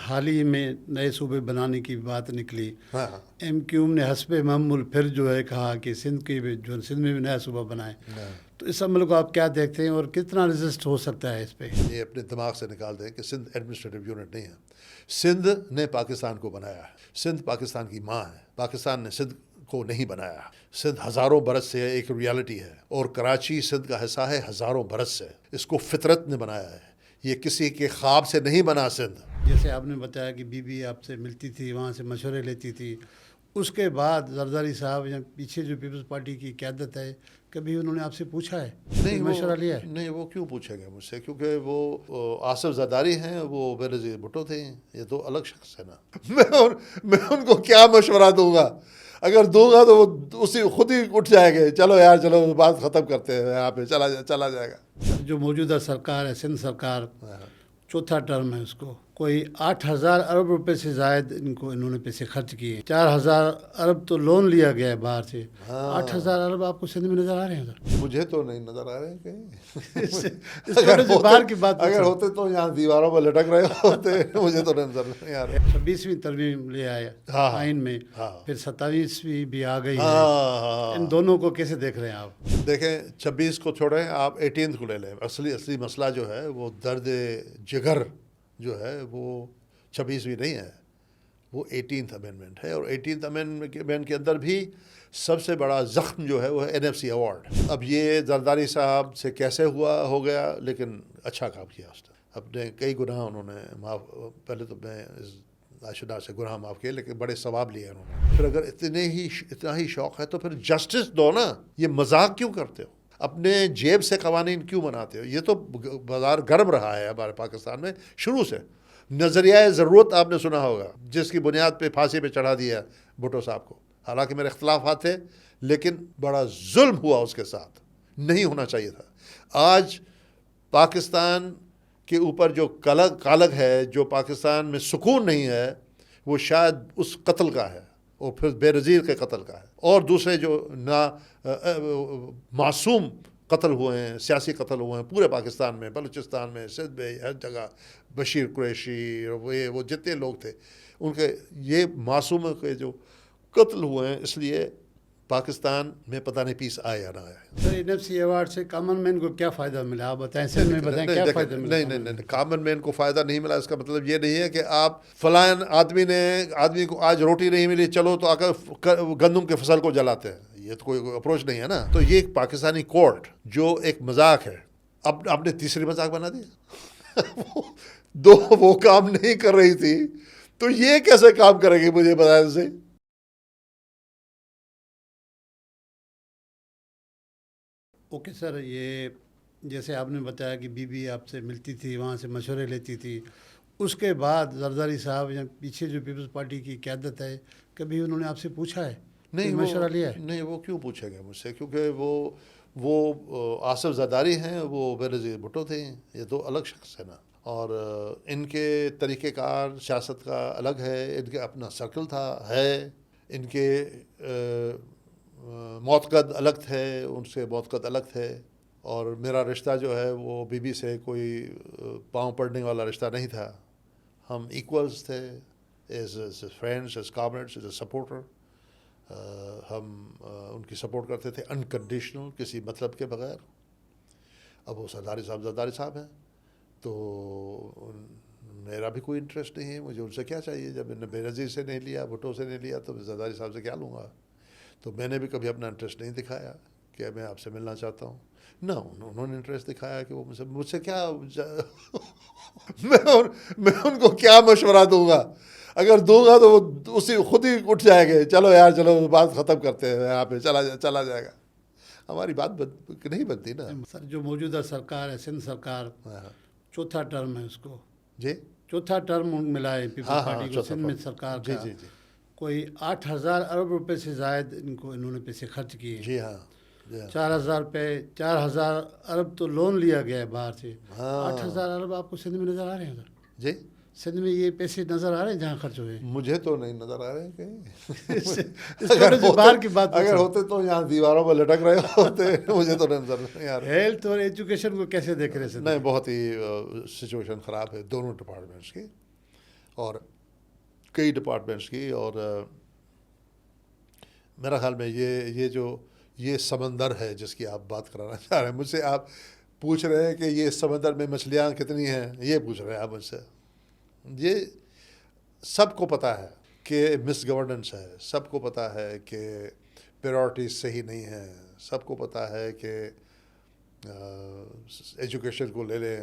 حال ہی میں نئے صوبے بنانے کی بات نکلی، ہاں ہاں ایم کیو ایم نے حسب معمول پھر جو ہے کہا کہ سندھ کی بھی جو سندھ میں بھی نیا صوبہ بنائے، تو اس عمل کو آپ کیا دیکھتے ہیں اور کتنا رزسٹ ہو سکتا ہے اس پہ؟ یہ اپنے دماغ سے نکال دیں کہ سندھ ایڈمنسٹریٹو یونٹ نہیں ہے. سندھ نے پاکستان کو بنایا ہے. سندھ پاکستان کی ماں ہے. پاکستان نے سندھ کو نہیں بنایا. سندھ ہزاروں برس سے ایک ریالٹی ہے، اور کراچی سندھ کا حصہ ہے ہزاروں برس سے. اس کو فطرت نے بنایا ہے، یہ کسی کے خواب سے نہیں بنا سندھ. جیسے آپ نے بتایا کہ بی بی آپ سے ملتی تھی، وہاں سے مشورے لیتی تھی، اس کے بعد زرداری صاحب یا پیچھے جو پیپلز پارٹی کی قیادت ہے، کبھی انہوں نے آپ سے پوچھا ہے، کوئی مشورہ لیا ہے؟ نہیں، وہ کیوں پوچھیں گے مجھ سے، کیونکہ وہ آصف زرداری ہیں، وہ بینظیر بھٹو تھے. یہ تو الگ شخص ہے نا. میں ان کو کیا مشورہ دوں گا؟ اگر دوں گا تو وہ اسی خود ہی اٹھ جائے گے، چلو یار چلو بات ختم کرتے ہیں، یہاں پہ چلا جائے گا. جو موجودہ سرکار ہے سندھ سرکار، چوتھا ٹرم ہے اس کو، کوئی 8,000 ارب روپے سے زائد انہوں نے پیسے خرچ کیے. 4,000 ارب تو لون لیا گیا ہے باہر سے. 8,000 ارب آپ کو سندھ میں نظر آ رہے ہیں سر؟ مجھے تو نہیں نظر آ رہے ہیں اس باہر کی بات اگر ہوتے تو یہاں دیواروں پر لٹک رہے ہوتے. مجھے تو نظر نہیں آ رہے. 26ویں ترمیم لے آئے آئین میں، پھر 27ویں بھی آ گئی ہے. ان دونوں کو کیسے دیکھ رہے ہیں آپ؟ دیکھیں، 26 کو چھوڑیں، آپ 18 کو لے لیں. اصلی مسئلہ جو ہے وہ درد جگر جو ہے وہ 26ویں نہیں ہے، وہ 18th امینڈمنٹ ہے. اور 18th امینڈمنٹ کے اندر بھی سب سے بڑا زخم جو ہے وہ ہے NFC ایوارڈ. اب یہ زرداری صاحب سے کیسے ہو گیا، لیکن اچھا کام کیا اس نے. اپنے کئی گناہ انہوں نے معاف، پہلے تو میں عاشدہ سے گناہ معاف کیے، لیکن بڑے ثواب لیے انہوں نے. پھر اگر اتنا ہی شوق ہے تو پھر جسٹس دو نا. یہ مذاق کیوں کرتے ہو؟ اپنے جیب سے قوانین کیوں بناتے ہو؟ یہ تو بازار گرم رہا ہے ہمارے پاکستان میں شروع سے. نظریہ ضرورت آپ نے سنا ہوگا، جس کی بنیاد پہ پھانسی پہ چڑھا دیا بھٹو صاحب کو. حالانکہ میرے اختلافات تھے، لیکن بڑا ظلم ہوا اس کے ساتھ، نہیں ہونا چاہیے تھا. آج پاکستان کے اوپر جو کالگ ہے، جو پاکستان میں سکون نہیں ہے، وہ شاید اس قتل کا ہے، اور پھر بے نظیر کے قتل کا ہے. اور دوسرے جو معصوم قتل ہوئے ہیں، سیاسی قتل ہوئے ہیں پورے پاکستان میں، بلوچستان میں، سندھ میں، ہر جگہ. بشیر قریشی، وہ جتنے لوگ تھے ان کے، یہ معصوموں کے جو قتل ہوئے ہیں. اس لیے پاکستان میں پتہ نہیں پیس آئے یا نہ آئے. سر NFC ایوارڈ سے کامن مین کو کیا فائدہ ملا؟ آپ بتائیں، سر میں بتائیں کیا فائدہ ملا؟ نہیں، کامن مین کو فائدہ نہیں ملا. اس کا مطلب یہ نہیں ہے کہ آپ فلاں آدمی کو آج روٹی نہیں ملی، چلو تو آ کر گندم کے فصل کو جلاتے ہیں. یہ تو کوئی اپروچ نہیں ہے نا. تو یہ ایک پاکستانی کورٹ جو ایک مذاق ہے، اب آپ نے تیسری مذاق بنا دیا. دو وہ کام نہیں کر رہی تھی تو یہ کیسے کام کرے گی؟ مجھے بتائیں سے. اوکے سر، یہ جیسے آپ نے بتایا کہ بی بی آپ سے ملتی تھی، وہاں سے مشورے لیتی تھی، اس کے بعد زرداری صاحب یا پیچھے جو پیپلز پارٹی کی قیادت ہے، کبھی انہوں نے آپ سے پوچھا ہے، کوئی مشورہ لیا ہے؟ نہیں، وہ کیوں پوچھیں گے مجھ سے، کیونکہ وہ آصف زرداری ہیں، وہ بینظیر بھٹو تھے. یہ تو الگ شخص ہے نا. اور ان کے طریقہ کار سیاست کا الگ ہے، ان کے اپنا سرکل ہے. ان کے معتقد الگ تھے، ان سے معتقد الگ تھے. اور میرا رشتہ جو ہے وہ بی بی سے کوئی پاؤں پڑنے والا رشتہ نہیں تھا. ہم ایکولز تھے، as friends, as comrades, as a supporter. ہم ان کی سپورٹ کرتے تھے انکنڈیشنل، کسی مطلب کے بغیر. اب وہ زرداری صاحب ہیں، تو میرا بھی کوئی انٹرسٹ نہیں ہے. مجھے ان سے کیا چاہیے؟ جب میں نے بے نظیر سے نہیں لیا، بھٹو سے نہیں لیا، تو زرداری صاحب سے کیا لوں گا؟ تو میں نے بھی کبھی اپنا انٹرسٹ نہیں دکھایا کہ میں آپ سے ملنا چاہتا ہوں. نہ انہوں نے انٹرسٹ دکھایا کہ وہ مجھ سے کیا میں ان کو کیا مشورہ دوں گا؟ اگر دوں گا تو وہ اسی خود ہی اٹھ جائے گے، چلو یار چلو بات ختم کرتے ہیں، یہاں پہ چلا جائے گا. ہماری بات نہیں بنتی نا. سر جو موجودہ سرکار ہے سندھ سرکار، چوتھا ٹرم ہے اس کو، جی چوتھا ٹرم ملا ہے پیپلز پارٹی کو سندھ میں سرکار کا. جی کوئی 8,000 ارب روپے سے زائد انہوں نے پیسے خرچ کیے. جی ہاں. 4,000 ارب تو لون لیا گیا ہے باہر سے. 8,000 ارب آپ کو سندھ میں نظر آ رہے ہیں سر؟ جی سندھ میں یہ پیسے نظر آ رہے ہیں جہاں خرچ ہوئے ہیں؟ مجھے تو نہیں نظر آ رہے ہیں کہیں. باہر کی بات اگر ہوتے تو یہاں دیواروں پر لٹک رہے ہوتے. مجھے تو نظر نہیں آ رہا. ہیلتھ اور ایجوکیشن کو کیسے دیکھ رہے ہیں؟ نہیں، بہت ہی سچویشن خراب ہے دونوں ڈپارٹمنٹس کی. اور کئی ڈپارٹمنٹس کی. اور میرا خیال میں یہ سمندر ہے جس کی آپ بات کرانا چاہ رہے ہیں. مجھ سے آپ پوچھ رہے ہیں کہ یہ سمندر میں مچھلیاں کتنی ہیں, یہ پوچھ رہے ہیں آپ مجھ سے. یہ سب کو پتہ ہے کہ مس گورننس ہے, سب کو پتہ ہے کہ پریورٹیز صحیح نہیں ہیں, سب کو پتہ ہے کہ ایجوکیشن کو لے لیں.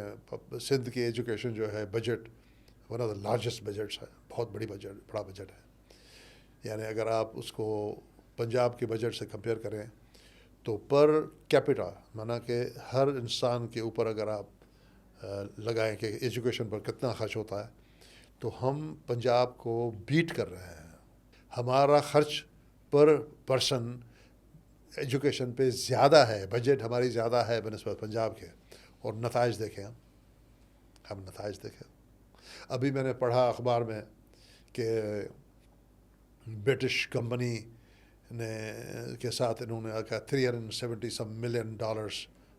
سندھ کی ایجوکیشن جو ہے budget one of the largest budgets ہے, بہت بڑا بجٹ ہے. یعنی اگر آپ اس کو پنجاب کے بجٹ سے کمپیئر کریں تو پر کیپٹا مانا کہ ہر انسان کے اوپر اگر آپ لگائیں کہ ایجوکیشن پر کتنا خرچ ہوتا ہے تو ہم پنجاب کو بیٹ کر رہے ہیں. ہمارا خرچ پر پرسن ایجوکیشن پہ زیادہ ہے, بجٹ ہماری زیادہ ہے بنسبت پنجاب کے. اور نتائج دیکھیں, ہم نتائج دیکھیں. ابھی میں نے پڑھا اخبار میں کہ برٹش کمپنی نے کے ساتھ انہوں نے کہا $370 million,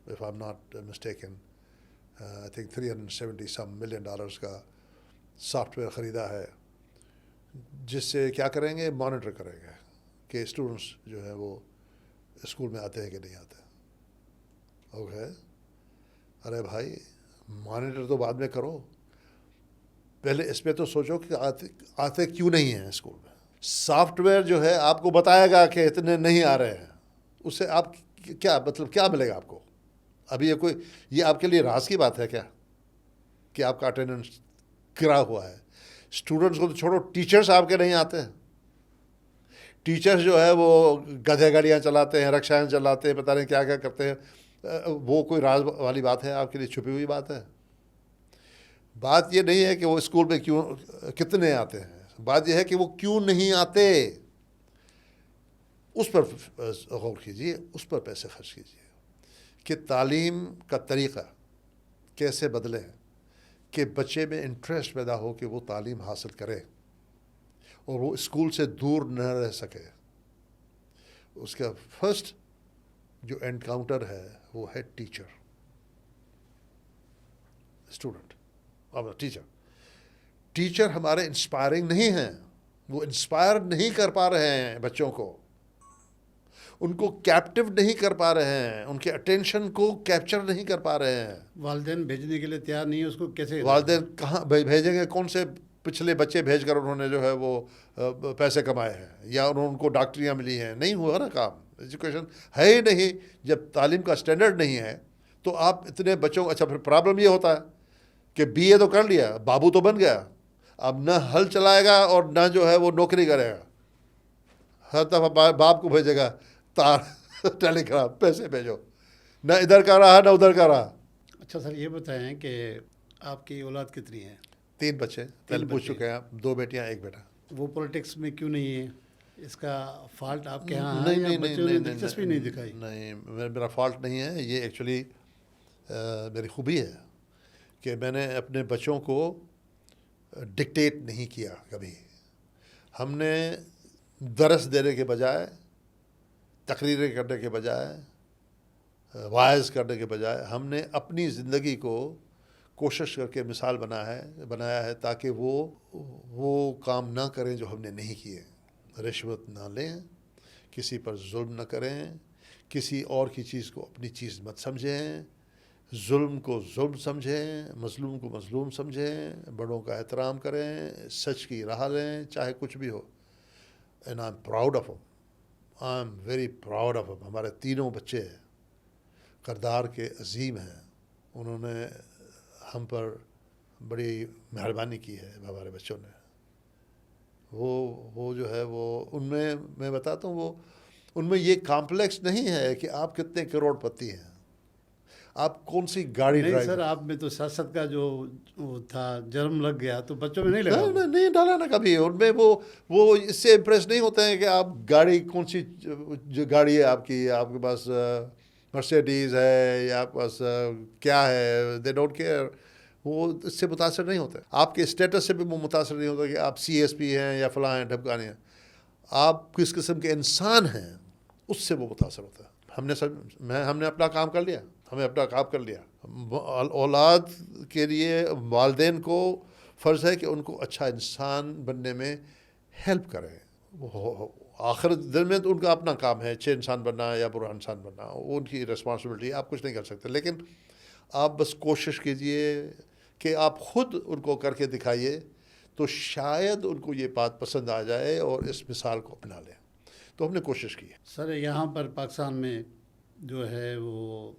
if I'm not mistaken, I think $370 million کا سافٹ ویئر خریدا ہے, جس سے کیا کریں گے, مانیٹر کریں گے کہ اسٹوڈنٹس جو ہیں وہ اسکول میں آتے ہیں کہ نہیں آتے. اوکے, ارے بھائی مانیٹر تو بعد میں کرو, پہلے اس پہ تو سوچو کہ آتے کیوں نہیں ہیں اسکول میں. سافٹ ویئر جو ہے آپ کو بتائے گا کہ اتنے نہیں آ رہے ہیں, اس سے آپ کیا مطلب کیا ملے گا آپ کو. ابھی یہ آپ کے لیے راز کی بات ہے کیا کہ آپ کا اٹینڈنس گرا ہوا ہے. اسٹوڈنٹس کو تو چھوڑو, ٹیچرس آپ کے نہیں آتے ہیں. ٹیچرس جو ہے وہ گدھے گاڑیاں چلاتے ہیں, رکشائیں چلاتے ہیں, پتہ نہیں کیا کیا کرتے ہیں. وہ کوئی راز والی بات ہے, آپ کے لیے چھپی ہوئی بات ہے. بات یہ نہیں ہے کہ وہ اسکول میں کتنے آتے ہیں, بات یہ ہے کہ وہ کیوں نہیں آتے. اس پر غور کیجیے, اس پر پیسے خرچ کیجیے کہ تعلیم کا طریقہ کیسے بدلیں کہ بچے میں انٹرسٹ پیدا ہو کہ وہ تعلیم حاصل کرے اور وہ اسکول سے دور نہ رہ سکے. اس کا فرسٹ جو انکاؤنٹر ہے وہ ہے ٹیچر, اسٹوڈنٹ اور ٹیچر. ٹیچر ہمارے انسپائرنگ نہیں ہیں, وہ انسپائر نہیں کر پا رہے ہیں بچوں کو, ان کو کیپٹیو نہیں کر پا رہے ہیں, ان کے اٹینشن کو کیپچر نہیں کر پا رہے ہیں. والدین بھیجنے کے لیے تیار نہیں ہے, اس کو کیسے والدین کہاں بھیجیں گے؟ کون سے پچھلے بچے بھیج کر انہوں نے جو ہے وہ پیسے کمائے ہیں یا ان کو ڈاکٹریاں ملی ہیں؟ نہیں ہوا نا کام. ایجوکیشن ہے ہی نہیں. جب تعلیم کا اسٹینڈرڈ نہیں ہے تو آپ اتنے بچوں. اچھا پھر پرابلم یہ ہوتا ہے کہ BA تو کر لیا, بابو تو بن گیا, اب نہ ہل چلائے گا اور نہ جو ہے وہ نوکری کرے گا. ہر دفعہ باپ کو بھیجے گا تار ٹیلی گرام, پیسے بھیجو, نہ ادھر کا رہا نہ ادھر کا رہا. اچھا سر, یہ بتائیں کہ آپ کی اولاد کتنی ہے؟ 3 بچے پہلے پوچھ چکے ہیں آپ, 2 بیٹیاں 1 بیٹا. وہ پولیٹکس میں کیوں نہیں ہے؟ اس کا فالٹ آپ کے یہاں ہے نہیں یا نہیں بچوں نے نہیں دلچسپی نہیں دکھائی؟ نہیں, میرا فالٹ نہیں ہے. یہ ایکچولی میری خوبی ہے کہ میں نے اپنے بچوں کو ڈکٹیٹ نہیں کیا کبھی. ہم نے درس دینے کے بجائے, تقریریں کرنے کے بجائے, واعظ کرنے کے بجائے ہم نے اپنی زندگی کو کوشش کر کے مثال بنایا ہے تاکہ وہ کام نہ کریں جو ہم نے نہیں کیے. رشوت نہ لیں, کسی پر ظلم نہ کریں, کسی اور کی چیز کو اپنی چیز مت سمجھیں, ظلم کو ظلم سمجھیں, مظلوم کو مظلوم سمجھیں, بڑوں کا احترام کریں, سچ کی راہ لیں چاہے کچھ بھی ہو. And I am proud of ہم, I am very proud of ہم. ہمارے تینوں بچے کردار کے عظیم ہیں. انہوں نے ہم پر بڑی مہربانی کی ہے ہمارے بچوں نے. وہ جو ہے وہ ان میں بتاتا ہوں, وہ ان میں یہ کامپلیکس نہیں ہے کہ آپ کتنے کروڑ پتی ہیں, آپ کون سی گاڑی نہیں ڈرائیو. سر, آپ میں تو سیاست کا جو وہ تھا جرم لگ گیا, تو بچوں میں نہیں لگا. نہیں ڈالا نا کبھی. ان میں وہ اس سے امپریس نہیں ہوتے ہیں کہ آپ گاڑی کون سی جو گاڑی ہے آپ کی, آپ کے پاس مرسیڈیز ہے یا آپ کے پاس کیا ہے. They don't care. وہ اس سے متاثر نہیں ہوتے. آپ کے اسٹیٹس سے بھی وہ متاثر نہیں ہوتا کہ آپ CSP ہیں یا فلاں ہیں ڈھمکانے ہیں. آپ کس قسم کے انسان ہیں اس سے وہ متاثر ہوتا ہے. ہم نے اپنا کام کر لیا, ہمیں اپنا کام کر لیا. اولاد کے لیے والدین کو فرض ہے کہ ان کو اچھا انسان بننے میں ہیلپ کریں. آخر دن میں تو ان کا اپنا کام ہے اچھے انسان بننا یا برا انسان بننا, وہ ان کی رسپانسبلٹی, آپ کچھ نہیں کر سکتے. لیکن آپ بس کوشش کیجئے کہ آپ خود ان کو کر کے دکھائیے, تو شاید ان کو یہ بات پسند آ جائے اور اس مثال کو اپنا لیں. تو ہم نے کوشش کی ہے. سر یہاں پر پاکستان میں جو ہے وہ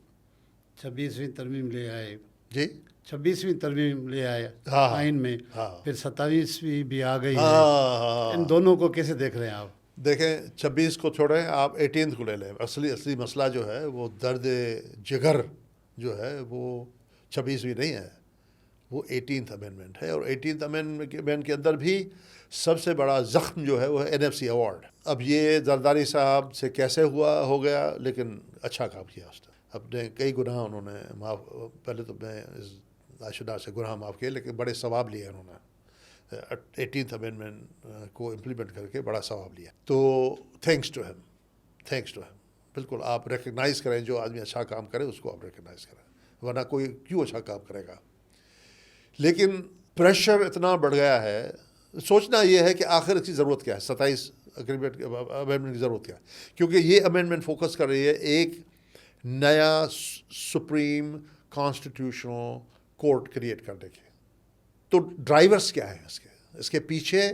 26ویں ترمیم لے آئے, جی 26ویں ترمیم لے آئے ہاں آئین میں, ہاں پھر 27ویں بھی آ گئی ہے. ہاں. ان دونوں کو کیسے دیکھ رہے ہیں آپ؟ دیکھیں 26 کو چھوڑیں, آپ 18 کو لے لیں. اصلی مسئلہ جو ہے وہ درد جگر جو ہے وہ 26ویں نہیں ہے, وہ 18th امینڈمنٹ ہے. اور 18th امینڈمنٹ کے اندر بھی سب سے بڑا زخم جو ہے وہ ہے NFC ایوارڈ. اب یہ زرداری صاحب سے کیسے ہو گیا, لیکن اچھا کام کیا اس نے. اپنے کئی گناہ انہوں نے معاف, پہلے تو میں ناشنا سے گناہ معاف کیے, لیکن بڑے ثواب لیے انہوں نے. 18th امینڈمنٹ کو امپلیمنٹ کر کے بڑا ثواب لیا. تو تھینکس ٹو ہیم. بالکل آپ ریکگنائز کریں, جو آدمی اچھا کام کرے اس کو آپ ریکگنائز کریں, ورنہ کوئی کیوں اچھا کام کرے گا. لیکن پریشر اتنا بڑھ گیا ہے, سوچنا یہ ہے کہ آخر اس کی ضرورت کیا ہے, 27 امینڈمنٹ کی ضرورت کیا ہے. کیونکہ یہ امینڈمنٹ فوکس کر رہی ہے ایک نیا سپریم کانسٹیٹیوشنل کورٹ کریٹ کرنے کے. تو ڈرائیورز کیا ہیں اس کے پیچھے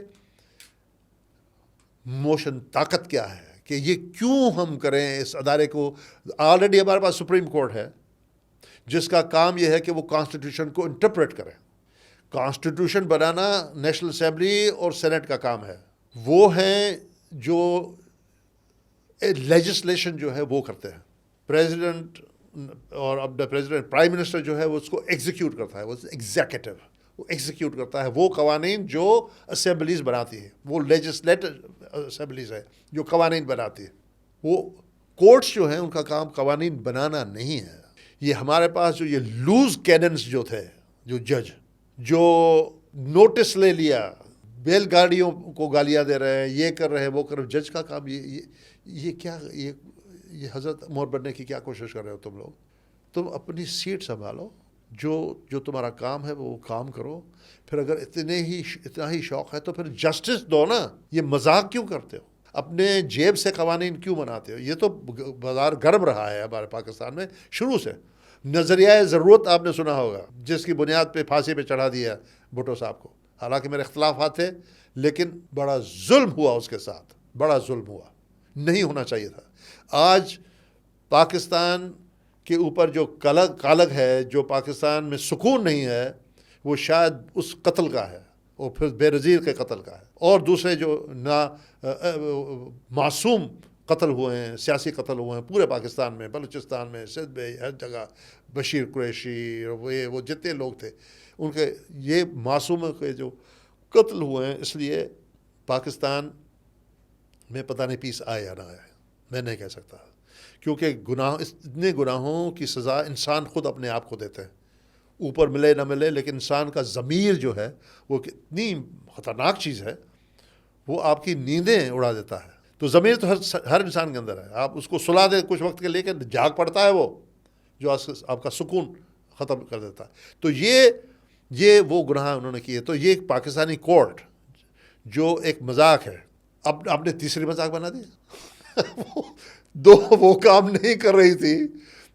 موشن طاقت کیا ہے کہ یہ کیوں ہم کریں اس ادارے کو. آلریڈی ہمارے پاس سپریم کورٹ ہے جس کا کام یہ ہے کہ وہ کانسٹیٹیوشن کو انٹرپریٹ کرے. کانسٹیٹیوشن بنانا نیشنل اسمبلی اور سینٹ کا کام ہے. وہ ہیں جو لیجسلیشن جو ہے وہ کرتے ہیں. پریزیڈنٹ اور اب پریزیڈنٹ پرائم منسٹر جو ہے وہ اس کو ایگزیکیوٹ کرتا ہے, وہ ایگزیکٹو وہ ایگزیکیوٹ کرتا ہے. وہ قوانین جو اسمبلیز بناتی ہے, وہ لیجسلیٹو اسمبلیز ہے جو قوانین بناتی ہے. وہ کورٹس جو ہیں ان کا کام قوانین بنانا نہیں ہے. یہ ہمارے پاس جو یہ لوز کیننس جو تھے, جو جج جو نوٹس لے لیا, بیل گاڑیوں کو گالیاں دے رہے ہیں, یہ کر رہے ہیں وہ کر رہے ہیں, جج کا کام یہ کیا, یہ حضرت عمر بننے کی کیا کوشش کر رہے ہو تم لوگ. تم اپنی سیٹ سنبھالو, جو تمہارا کام ہے وہ کام کرو. پھر اگر اتنا ہی شوق ہے تو پھر جسٹس دو نا. یہ مذاق کیوں کرتے ہو, اپنے جیب سے قوانین کیوں بناتے ہو. یہ تو بازار گرم رہا ہے ہمارے پاکستان میں شروع سے. نظریہ ضرورت آپ نے سنا ہوگا, جس کی بنیاد پہ پھانسی پہ چڑھا دیا بھٹو صاحب کو. حالانکہ میرے اختلافات تھے, لیکن بڑا ظلم ہوا اس کے ساتھ, بڑا ظلم ہوا, نہیں ہونا چاہیے تھا. آج پاکستان کے اوپر جو کالگ ہے, جو پاکستان میں سکون نہیں ہے, وہ شاید اس قتل کا ہے, اور پھر بے نظیر کے قتل کا ہے, اور دوسرے جو معصوم قتل ہوئے ہیں, سیاسی قتل ہوئے ہیں پورے پاکستان میں, بلوچستان میں, سندھ میں, ہر جگہ. بشیر قریشی اور وہ جتنے لوگ تھے ان کے, یہ معصوموں کے جو قتل ہوئے ہیں. اس لیے پاکستان میں پتہ نہیں پیس آئے یا نہ آئے, میں نہیں کہہ سکتا. کیونکہ اتنے گناہوں کی سزا انسان خود اپنے آپ کو دیتے ہیں, اوپر ملے نہ ملے. لیکن انسان کا ضمیر جو ہے وہ کتنی خطرناک چیز ہے, وہ آپ کی نیندیں اڑا دیتا ہے. تو ضمیر تو ہر انسان کے اندر ہے. آپ اس کو سلا دیں کچھ وقت کے لیے, جاگ پڑتا ہے وہ, جو آپ کا سکون ختم کر دیتا ہے. تو یہ وہ گناہ انہوں نے کیے. تو یہ ایک پاکستانی کورٹ جو ایک مذاق ہے, اب آپ نے تیسری مذاق بنا دیا. دو وہ کام نہیں کر رہی تھی,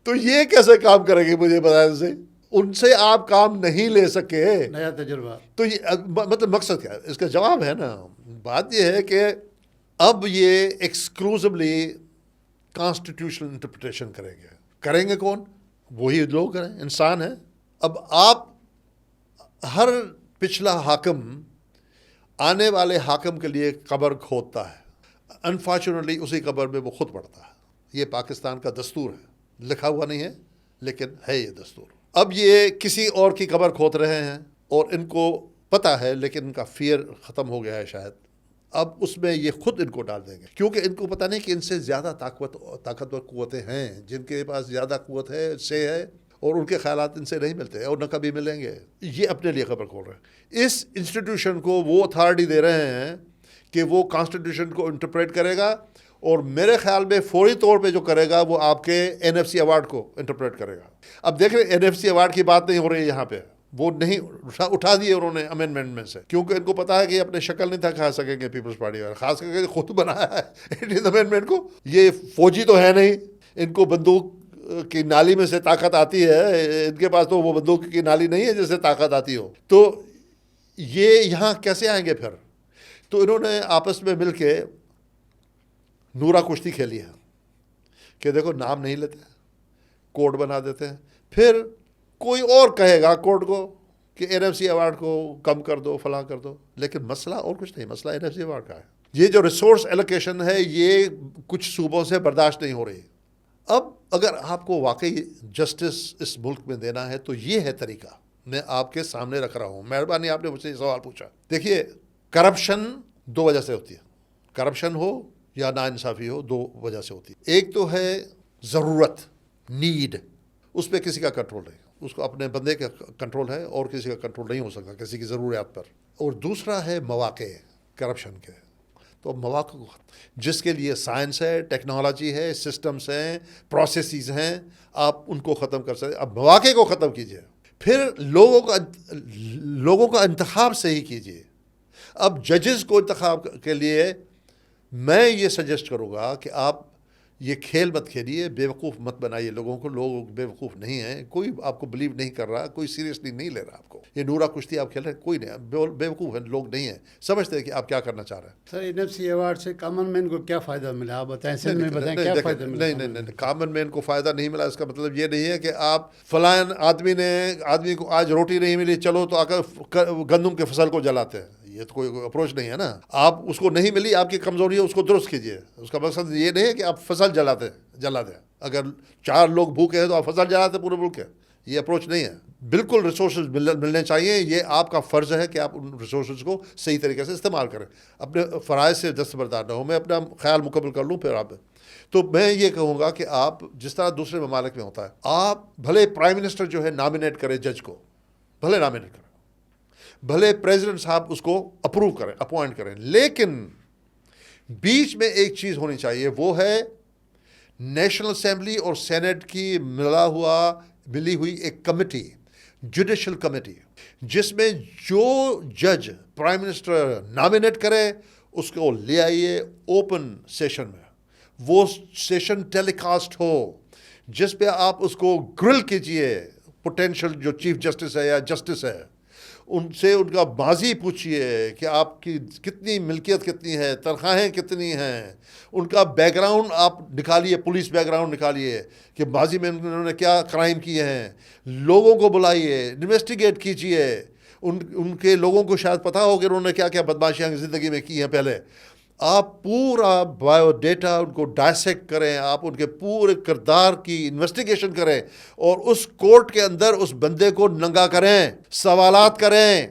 تو یہ کیسے کام کرے گی مجھے بتائیں سے. ان سے آپ کام نہیں لے سکے. نیا تجربہ. تو یہ مطلب مقصد کیا ہے, اس کا جواب ہے نا. بات یہ ہے کہ اب یہ ایکسکلوزولی کانسٹیٹیوشنل انٹرپریٹیشن کریں گے کون, وہی لوگ کریں, انسان ہیں. اب آپ ہر پچھلا حاکم آنے والے حاکم کے لیے قبر کھودتا ہے. انفارچونیٹلی اسی قبر میں وہ خود پڑتا ہے. یہ پاکستان کا دستور ہے, لکھا ہوا نہیں ہے لیکن ہے یہ دستور. اب یہ کسی اور کی قبر کھود رہے ہیں, اور ان کو پتہ ہے, لیکن ان کا فیئر ختم ہو گیا ہے شاید. اب اس میں یہ خود ان کو ڈال دیں گے, کیونکہ ان کو پتہ نہیں کہ ان سے زیادہ طاقتور قوتیں ہیں, جن کے پاس زیادہ قوت ہے سے ہے, اور ان کے خیالات ان سے نہیں ملتے اور نہ کبھی ملیں گے. یہ اپنے لیے خبر کھول رہے ہیں. اس انسٹیٹیوشن کو وہ اتھارٹی دے رہے ہیں کہ وہ کانسٹیٹیوشن کو انٹرپریٹ کرے گا, اور میرے خیال میں فوری طور پہ جو کرے گا وہ آپ کے NFC ایوارڈ کو انٹرپریٹ کرے گا. اب دیکھ رہے NFC ایوارڈ کی بات نہیں ہو رہی ہے یہاں پہ, وہ نہیں اٹھا دیے انہوں نے امینڈمنٹ میں سے، کیونکہ ان کو پتا ہے کہ اپنے شکل نہیں تھا کھا سکیں گے پیپلز پارٹی والے، خاص کر کے خود بنایا ہے 18th امینڈمنٹ کو. یہ فوجی تو ہے نہیں، ان کو بندوق کی نالی میں سے طاقت آتی ہے، ان کے پاس تو وہ بندوق کی نالی نہیں ہے جس سے طاقت آتی ہو. تو یہ یہاں کیسے آئیں گے پھر؟ تو انہوں نے آپس میں مل کے نورا کشتی کھیلی ہے کہ دیکھو نام نہیں لیتے، کوڈ بنا دیتے ہیں، پھر کوئی اور کہے گا کورٹ کو کہ این ایف سی ایوارڈ کو کم کر دو، فلاں کر دو، لیکن مسئلہ اور کچھ نہیں، مسئلہ این ایف سی ایوارڈ کا ہے. یہ جو ریسورس ایلوکیشن ہے یہ کچھ صوبوں سے برداشت نہیں ہو رہی. اب اگر آپ کو واقعی جسٹس اس ملک میں دینا ہے تو یہ ہے طریقہ، میں آپ کے سامنے رکھ رہا ہوں. مہربانی آپ نے مجھ سے یہ سوال پوچھا. دیکھیے کرپشن دو وجہ سے ہوتی ہے، کرپشن ہو یا ناانصافی ہو، دو وجہ سے ہوتی ہے. ایک تو ہے ضرورت، نیڈ، اس پہ کسی کا کنٹرول نہیں، اس کو اپنے بندے کا کنٹرول ہے اور کسی کا کنٹرول نہیں ہو سکتا کسی کی ضروریات پر. اور دوسرا ہے مواقع کرپشن کے. تو مواقع کو جس کے لیے سائنس ہے، ٹیکنالوجی ہے، سسٹمز ہیں، پروسیسز ہیں، آپ ان کو ختم کر سکتے. اب مواقع کو ختم کیجئے، پھر لوگوں کا انتخاب صحیح کیجئے. اب ججز کو انتخاب کے لیے میں یہ سجیسٹ کروں گا کہ آپ یہ کھیل مت کھیلیے، بیوقوف مت بنائیے لوگوں کو. لوگ بیوقوف نہیں ہیں، کوئی آپ کو بلیو نہیں کر رہا، کوئی سیریسلی نہیں لے رہا آپ کو. یہ نورا کشتی آپ کھیل رہے ہیں، کوئی نہیں، بیوقوف ہیں لوگ، نہیں ہیں، سمجھتے ہیں کہ آپ کیا کرنا چاہ رہے ہیں. سر این ایف سی ایوارڈ سے کامن مین کو کیا فائدہ ملا، آپ بتائیں، سندھ میں بتائیں کیا فائدہ ملا؟ نہیں، کامن مین کو فائدہ نہیں ملا. اس کا مطلب یہ نہیں ہے کہ آپ فلاں آدمی کو آج روٹی نہیں ملی، چلو تو آ کر گندم کے فصل کو جلاتے ہیں. یہ تو کوئی اپروچ نہیں ہے نا. آپ اس کو نہیں ملی، آپ کی کمزوری ہے، اس کو درست کیجیے. اس کا مقصد یہ نہیں ہے کہ آپ فصل جلا دیں. اگر 4 لوگ بھوکے ہیں تو آپ فصل جلاتے پورے ملک کے، یہ اپروچ نہیں ہے. بالکل ریسورسز ملنے چاہیے. یہ آپ کا فرض ہے کہ آپ ان ریسورسز کو صحیح طریقے سے استعمال کریں، اپنے فرائض سے دستبردار نہ ہو. میں اپنا خیال مکمل کر لوں پھر آپ. تو میں یہ کہوں گا کہ آپ جس طرح دوسرے ممالک میں ہوتا ہے، آپ بھلے پرائم منسٹر جو ہے نامینیٹ کرے جج کو، بھلے نامینیٹ کریں، بھلے پریزیڈنٹ صاحب اس کو اپروو کریں، اپوائنٹ کریں، لیکن بیچ میں ایک چیز ہونی چاہیے، وہ ہے نیشنل اسمبلی اور سینٹ کی ملی ہوئی ایک کمیٹی، جوڈیشل کمیٹی، جس میں جو جج پرائم منسٹر نامینیٹ کرے اس کو لے آئیے اوپن سیشن میں. وہ سیشن ٹیلی کاسٹ ہو، جس پہ آپ اس کو گرل کیجئے، پوٹینشیل جو چیف جسٹس ہے یا جسٹس ہے، ان سے ان کا ماضی پوچھئے کہ آپ کی کتنی ملکیت کتنی ہے، تنخواہیں کتنی ہیں، ان کا بیک گراؤنڈ آپ نکالیے، پولیس بیک گراؤنڈ نکالیے کہ ماضی میں انہوں نے کیا کرائم کیے ہیں. لوگوں کو بلائیے، انویسٹیگیٹ کیجئے، ان کے لوگوں کو شاید پتہ ہو کہ انہوں نے کیا کیا بدماشیاں زندگی میں کی ہیں پہلے. آپ پورا بایو ڈیٹا ان کو ڈائسیکٹ کریں، آپ ان کے پورے کردار کی انویسٹیگیشن کریں اور اس کورٹ کے اندر اس بندے کو ننگا کریں، سوالات کریں.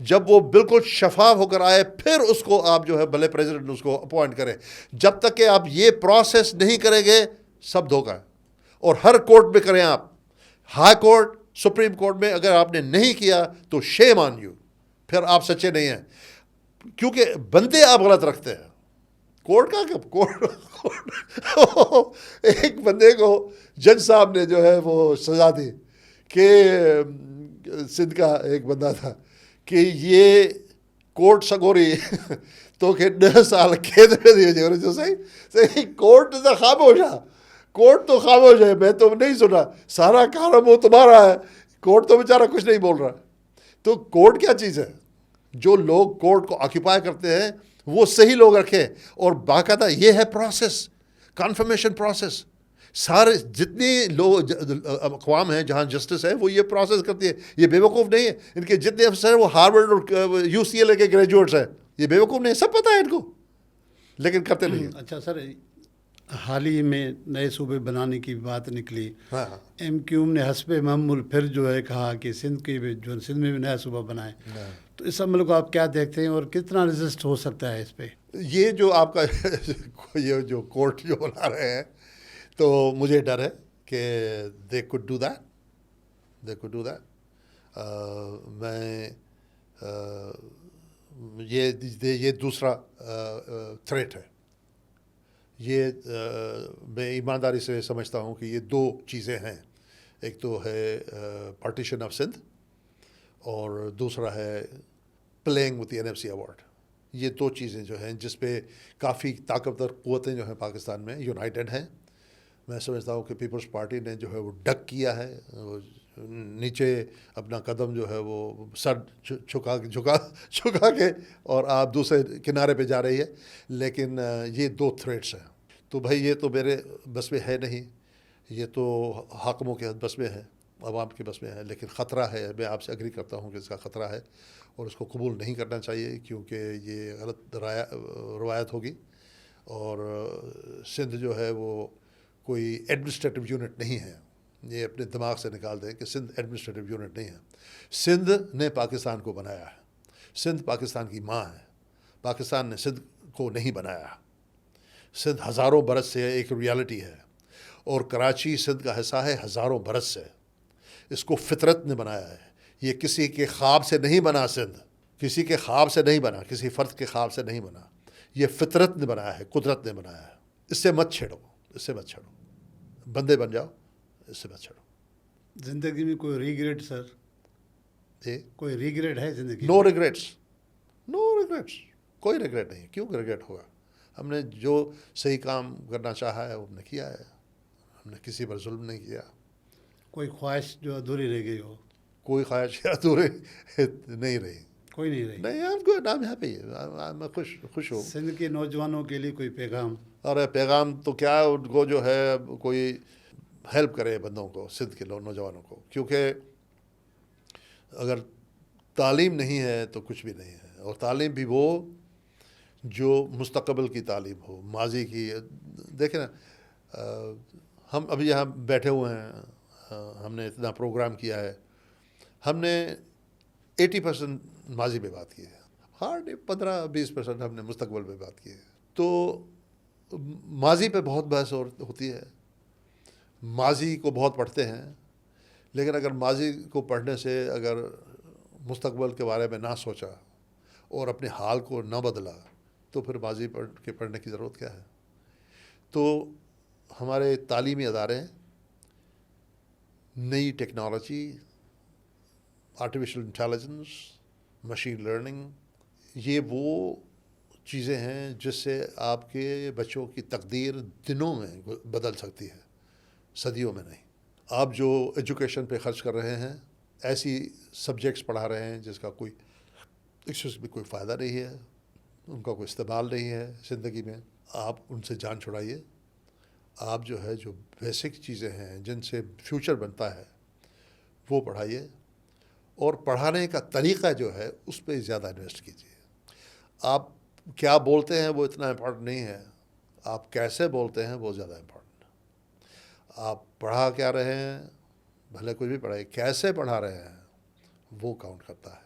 جب وہ بالکل شفاف ہو کر آئے پھر اس کو آپ جو ہے بھلے پریزیڈنٹ اس کو اپوائنٹ کریں. جب تک کہ آپ یہ پروسیس نہیں کریں گے سب دھوکہ ہے. اور ہر کورٹ میں کریں آپ، ہائی کورٹ، سپریم کورٹ میں اگر آپ نے نہیں کیا تو شیم آن یو، پھر آپ سچے نہیں ہیں، کیونکہ بندے آپ غلط رکھتے ہیں. کورٹ کا کورٹ ایک بندے کو جج صاحب نے جو ہے وہ سزا دی کہ سندھ کا ایک بندہ تھا کہ یہ کورٹ سگوری تو کہ 9 سال قید میں دیے جو صحیح. کورٹ تو خاموش ہے، کورٹ تو خاموش ہے، میں تو نہیں سنا، سارا کارم وہ تمہارا ہے، کورٹ تو بیچارہ کچھ نہیں بول رہا. تو کورٹ کیا چیز ہے؟ جو لوگ کورٹ کو آکیپائی کرتے ہیں وہ صحیح لوگ رکھیں. اور باقاعدہ یہ ہے پروسیس، کنفرمیشن پروسیس. سارے جتنی لوگ اقوام ہیں جہاں جسٹس ہے وہ یہ پروسیس کرتی ہے. یہ بیوقوف نہیں ہے، ان کے جتنے افسر ہیں وہ ہارورڈ اور UCLA کے گریجویٹس ہیں. یہ بیوقوف نہیں ہے، سب پتہ ہے ان کو، لیکن کرتے نہیں. اچھا سر، حال ہی میں نئے صوبے بنانے کی بات نکلی. ہاں MQ نے حسب معمول پھر جو ہے کہا کہ سندھ میں بھی نیا صوبہ بنائے. تو اس عمل کو آپ کیا دیکھتے ہیں اور کتنا رزسٹ ہو سکتا ہے اس پہ؟ یہ جو آپ کا یہ جو کورٹ جو بنا رہے ہیں تو مجھے ڈر ہے کہ دے کوڈ ڈو دیٹ. میں یہ دوسرا تھریٹ ہے. یہ میں ایمانداری سے سمجھتا ہوں کہ یہ 2 چیزیں ہیں. ایک تو ہے پارٹیشن آف سندھ اور دوسرا ہے playing with the NFC award. یہ دو چیزیں جو ہیں جس پہ کافی طاقتور قوتیں جو ہیں پاکستان میں یونائٹڈ ہیں. میں سمجھتا ہوں کہ پیپلز پارٹی نے جو ہے وہ ڈک کیا ہے, وہ نیچے اپنا قدم جو ہے وہ سر چھکا کے اور آپ دوسرے کنارے پہ جا رہی ہے. لیکن یہ دو تھریٹس ہیں. تو بھائی یہ تو میرے بس میں ہے نہیں, یہ تو حاکموں کے بس میں ہے, عوام کے بس میں ہے. لیکن خطرہ ہے, میں آپ سے ایگری کرتا ہوں کہ اس کا خطرہ ہے اور اس کو قبول نہیں کرنا چاہیے, کیونکہ یہ غلط روایت ہوگی. اور سندھ جو ہے وہ کوئی ایڈمنسٹریٹو یونٹ نہیں ہے. یہ اپنے دماغ سے نکال دیں کہ سندھ ایڈمنسٹریٹو یونٹ نہیں ہے. سندھ نے پاکستان کو بنایا ہے. سندھ پاکستان کی ماں ہے. پاکستان نے سندھ کو نہیں بنایا. سندھ ہزاروں برس سے ایک ریالٹی ہے, اور کراچی سندھ کا حصہ ہے ہزاروں برس سے. اس کو فطرت نے بنایا ہے. یہ کسی کے خواب سے نہیں بنا. سندھ کسی کے خواب سے نہیں بنا, کسی فرد کے خواب سے نہیں بنا. یہ فطرت نے بنایا ہے, قدرت نے بنایا ہے. اس سے مت چھیڑو, اس سے مت چھیڑو. بندے بن جاؤ, اس سے مت چھیڑو. زندگی میں کوئی ریگریٹ سر؟ جی, کوئی ریگریٹ ہے زندگی؟ نو ریگریٹس, نو ریگریٹس. کوئی ریگریٹ نہیں. کیوں ریگریٹ ہوگا؟ ہم نے جو صحیح کام کرنا چاہا ہے وہ ہم نے کیا ہے. ہم نے کسی پر ظلم نہیں کیا. کوئی خواہش جو ادھوری رہ گئی ہو؟ کوئی خواہش ادھوری نہیں رہی. کوئی نہیں رہی؟ نہیں, آپ کو نام یہاں پہ میں خوش ہوں. سندھ کے نوجوانوں کے لیے کوئی پیغام؟ اور پیغام تو کیا, ان کو جو ہے کوئی ہیلپ کرے بندوں کو, سندھ کے نوجوانوں کو. کیونکہ اگر تعلیم نہیں ہے تو کچھ بھی نہیں ہے. اور تعلیم بھی وہ جو مستقبل کی تعلیم ہو, ماضی کی. دیکھیں نا, ہم ابھی یہاں بیٹھے ہوئے ہیں, ہم نے اتنا پروگرام کیا ہے, ہم نے 80% ماضی پہ بات کی ہے, ہارڈ 15-20% ہم نے مستقبل پہ بات کی ہے. تو ماضی پہ بہت بحث ہوتی ہے, ماضی کو بہت پڑھتے ہیں. لیکن اگر ماضی کو پڑھنے سے اگر مستقبل کے بارے میں نہ سوچا اور اپنے حال کو نہ بدلا تو پھر ماضی پڑھنے کی ضرورت کیا ہے. تو ہمارے تعلیمی ادارے, نئی technology, artificial intelligence, machine learning, یہ وہ چیزیں ہیں جس سے آپ کے بچوں کی تقدیر دنوں میں بدل سکتی ہے, صدیوں میں نہیں. آپ جو ایجوکیشن پہ خرچ کر رہے ہیں, ایسی سبجیکٹس پڑھا رہے ہیں جس کا کوئی کوئی فائدہ نہیں ہے, ان کا کوئی استعمال نہیں ہے زندگی میں, آپ ان سے جان چھڑائیے. آپ جو ہے جو بیسک چیزیں ہیں جن سے فیوچر بنتا ہے وہ پڑھائیے, اور پڑھانے کا طریقہ جو ہے اس پہ زیادہ انویسٹ کیجیے. آپ کیا بولتے ہیں وہ اتنا امپورٹنٹ نہیں ہے, آپ کیسے بولتے ہیں وہ زیادہ امپورٹنٹ ہے. آپ پڑھا کیا رہے ہیں, بھلے کچھ بھی پڑھائے, کیسے پڑھا رہے ہیں وہ کاؤنٹ کرتا ہے.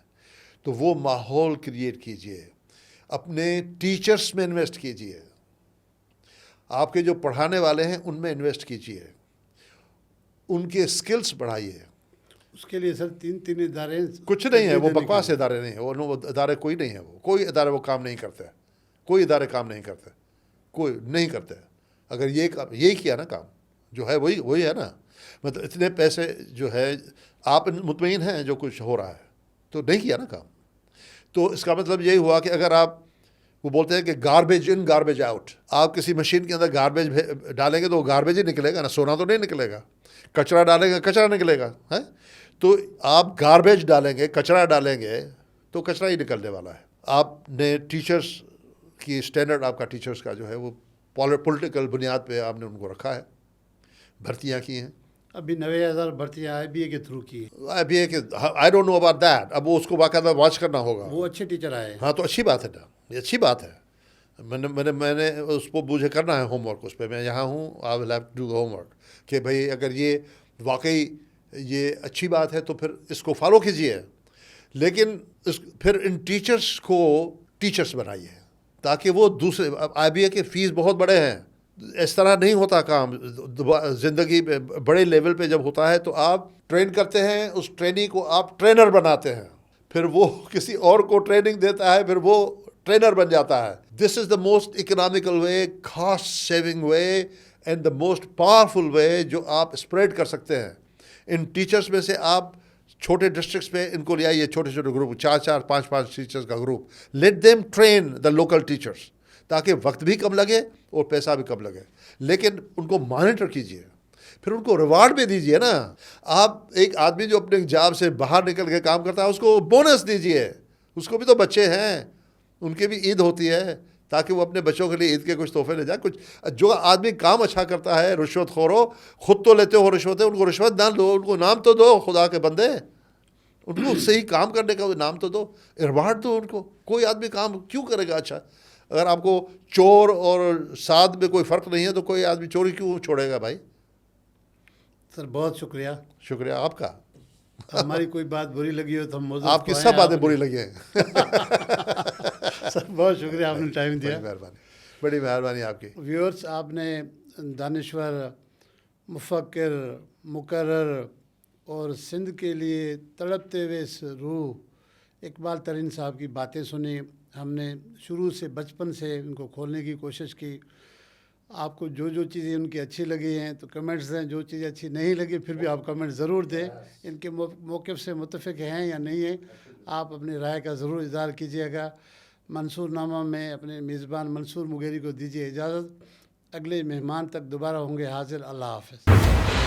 تو وہ ماحول کریٹ کیجیے, اپنے ٹیچرس میں انویسٹ کیجیے, آپ کے جو پڑھانے والے ہیں ان میں انویسٹ کیجیے, ان کے اسکلس بڑھائیے. اس کے لیے سر 3 ادارے کچھ نہیں ہے, وہ بکواس ادارے نہیں ہیں, وہ ادارے کوئی نہیں ہے, وہ کوئی ادارے وہ کام نہیں کرتے, کوئی ادارے کام نہیں کرتے, کوئی نہیں کرتے. اگر یہ کیا نا کام جو ہے وہی ہے نا, مطلب اتنے پیسے جو ہے آپ مطمئن ہیں جو کچھ ہو رہا ہے, تو نہیں کیا نا کام. تو اس کا مطلب یہی ہوا کہ اگر آپ, وہ بولتے ہیں کہ گاربیج ان گاربیج آؤٹ, آپ کسی مشین کے اندر گاربیج ڈالیں گے تو وہ گاربیج ہی نکلے گا نا, سونا تو نہیں نکلے گا. کچرا ڈالیں گے کچرا نکلے گا, ہے. تو آپ گاربیج ڈالیں گے, کچرا ڈالیں گے تو کچرا ہی نکلنے والا ہے. آپ نے ٹیچرس کی اسٹینڈرڈ, آپ کا ٹیچرس کا جو ہے وہ پولیٹیکل بنیاد پہ آپ نے ان کو رکھا ہے, بھرتیاں کی ہیں. ابھی 90,000 بھرتیاں IBA کے تھرو کی ہیں. ابھی ہے کہ I don't know about that, اب وہ اس کو باقاعدہ واچ کرنا ہوگا. وہ اچھے ٹیچر آئے. ہاں تو اچھی بات ہے نا, یہ اچھی بات ہے. میں نے اس کو مجھے کرنا ہے ہوم ورک اس پہ, میں یہاں ہوں, I will have to do homework کہ بھئی اگر یہ واقعی یہ اچھی بات ہے تو پھر اس کو فالو کیجیے. لیکن پھر ان ٹیچرس کو ٹیچرس بنائیے تاکہ وہ دوسرے, IBA کے فیس بہت بڑے ہیں, اس طرح نہیں ہوتا کام زندگی پہ. بڑے لیول پہ جب ہوتا ہے تو آپ ٹرین کرتے ہیں, اس ٹرینی کو آپ ٹرینر بناتے ہیں, پھر وہ کسی اور کو ٹریننگ دیتا ہے, پھر وہ ٹرینر بن جاتا ہے. This is the most economical way, cost saving way and the most powerful way جو آپ اسپریڈ کر سکتے ہیں. ان ٹیچرس میں سے آپ چھوٹے ڈسٹرکٹس میں ان کو لے آئیے, چھوٹے چھوٹے گروپ, 4 5 ٹیچرز کا group, let them train the local teachers, تاکہ وقت بھی کم لگے اور پیسہ بھی کم لگے. لیکن ان کو مانیٹر کیجیے, پھر ان کو ریوارڈ بھی دیجیے نا. آپ ایک آدمی جو اپنے جاب سے باہر نکل کے کام کرتا ہے اس کو بونس دیجیے, اس کو بھی تو بچے ہیں, ان کی بھی عید ہوتی ہے, تاکہ وہ اپنے بچوں کے لیے عید کے کچھ تحفے لے جائیں. کچھ جو آدمی کام اچھا کرتا ہے, رشوت خور ہو, خود تو لیتے ہو رشوتیں, ان کو رشوت نہ دو, ان کو نام تو دو, خدا کے بندے, ان کو صحیح کام کرنے کا نام تو دو, ریوارڈ دو ان کو. کوئی آدمی کام کیوں کرے گا اچھا؟ اگر آپ کو چور اور سعد میں کوئی فرق نہیں ہے تو کوئی آدمی چوری کیوں چھوڑے گا بھائی؟ سر بہت شکریہ. شکریہ آپ کا. ہماری کوئی بات بری لگی ہو تو ہم موضوع آپ کی سب باتیں بری لگی ہیں. سر بہت شکریہ, آپ نے ٹائم دیا. بڑی مہربانی, بڑی مہربانی آپ کی. ویورز, آپ نے دانشور, مفکر, مقرر اور سندھ کے لیے تڑپتے ہوئے اس روح اقبال ترین صاحب کی باتیں سنی. ہم نے شروع سے بچپن سے ان کو کھولنے کی کوشش کی. آپ کو جو جو چیزیں ان کی اچھی لگی ہیں تو کمنٹس دیں, جو چیزیں اچھی نہیں لگی پھر بھی آپ کمنٹ ضرور دیں. ان کے موقف سے متفق ہیں یا نہیں ہیں, آپ اپنی رائے کا ضرور اظہار کیجیے گا. منصور نامہ میں اپنے میزبان منصور مغیری کو دیجیے اجازت. اگلے مہمان تک دوبارہ ہوں گے حاضر. اللہ حافظ.